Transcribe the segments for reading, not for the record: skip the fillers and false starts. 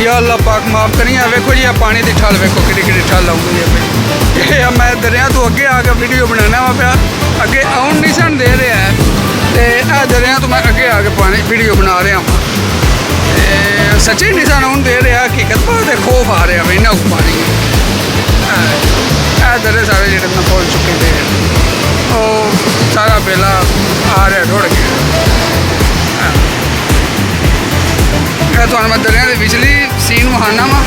या अल्लाह पाक माफ़ करी। वेखो जी पानी की ठल वेखो कि ठल आऊँगी है भाई। ये मैं दरिया तो अगे आके वीडियो बनाना वा पाया, अगे आउन नहीं सन दे रहा है, तो दरिया तो मैं अगे आके पानी वीडियो बना रहा वा। सच्ची नहीं सन आउन दे रहा, हकीकत बहुत खौफ आ रहा भाई इन्ना पानी। दरे सारे जो मैं खोल चुके थे वो सारा बेला आ रहा ढुड़ गया। तो मैं दरिया के पिछली सीन विखाना वा।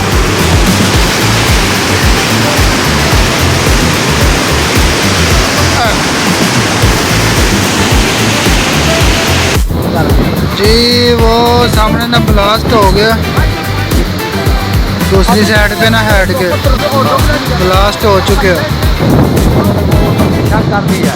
जी वो सामने ना ब्लास्ट हो गया, दूसरी साइड पे ना हेड के ब्लास्ट हो चुके हैं। क्या कर दिया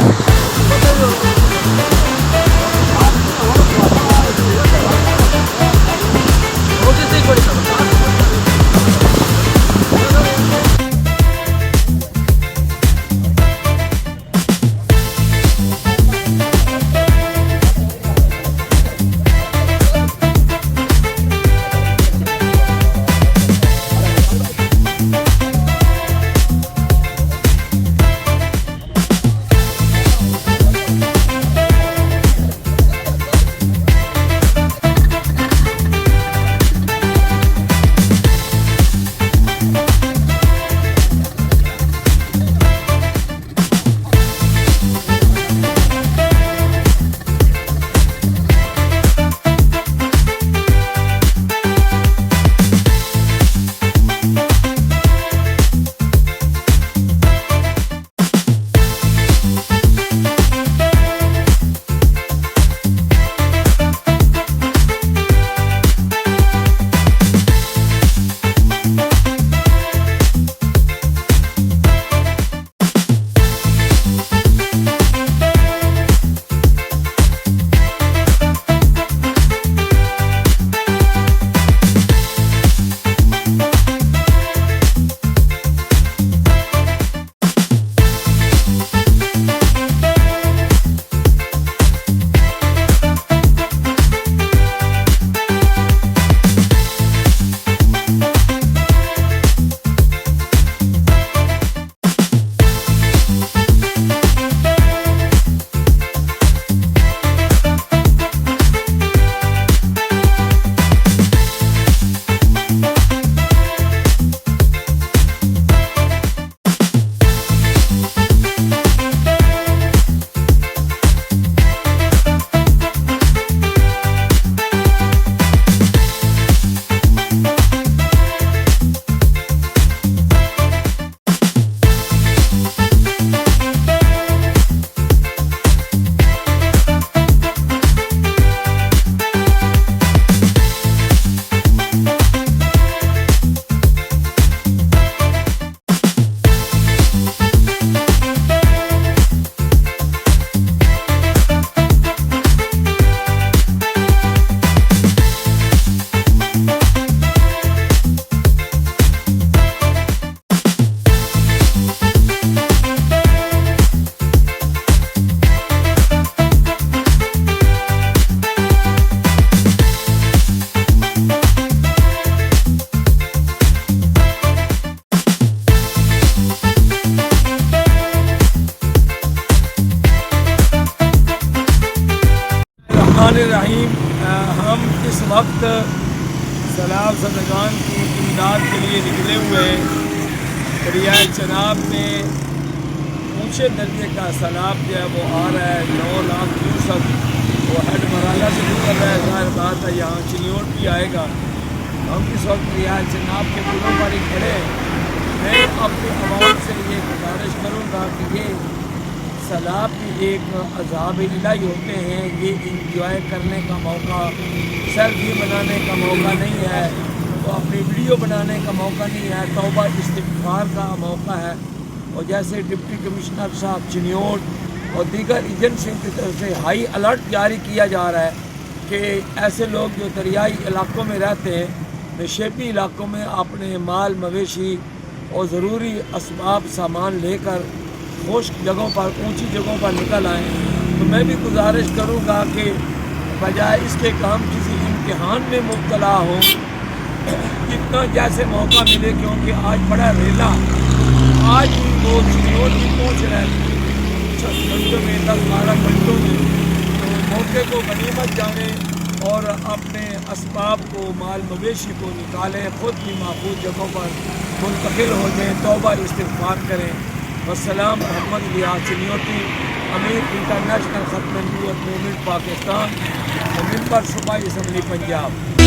रहीम। हम इस वक्त सैलाब ज़दगान की इमदाद के लिए निकले हुए दरियाए चनाब में ऊँचे दर्जे का सैलाब जो है वो आ रहा है। 9 लाख क्यूसेक वो हेड मराला से निकल रहा है। ज़ाहिर बात है यहाँ चिन्योट भी आएगा। हम इस वक्त दरियाए चनाब के पुलों पर ही खड़े हैं। मैं अपनी आवाम से ये गुजारिश करूँगा कि ये सैलाब भी एक अज़ाब इलाही होते हैं, ये इंजॉय करने का मौका, सेल्फी बनाने का मौका नहीं है, तो अपनी वीडियो बनाने का मौका नहीं है, तौबा इस्तिग़फ़ार का मौका है। और जैसे डिप्टी कमिश्नर साहब चिन्योट और दीगर एजेंसियों की तरफ से हाई अलर्ट जारी किया जा रहा है कि ऐसे लोग जो दरियाई इलाकों में रहते हैं, नशेबी इलाकों में अपने माल मवेशी और ज़रूरी असबाब सामान लेकर खुश्क जगहों पर, ऊंची जगहों पर निकल आएँ। तो मैं भी गुजारिश करूँगा कि बजाय इसके कि हम किसी इम्तिहान में मुब्तला हों जितना जैसे मौका मिले, क्योंकि आज बड़ा रेला, आज भी वो चिन्नौर भी पहुँच रहे हैं 6 घंटों में, 10-12 घंटों में। तो मौके को गनीमत जाने और अपने असबाब को, माल मवेशी को निकालें, ख़ुद भी महफूज जगहों पर मुंतकिल हो जाएँ, तौबा इस्तिग़फ़ार करें। वस्सलाम। मोहम्मद लियाज़ चिन्नौती, अमीर इंटरनेशनल ख़त्म नबूवत मूवमेंट पाकिस्तान, मिंबर सूबाई असम्बली पंजाब।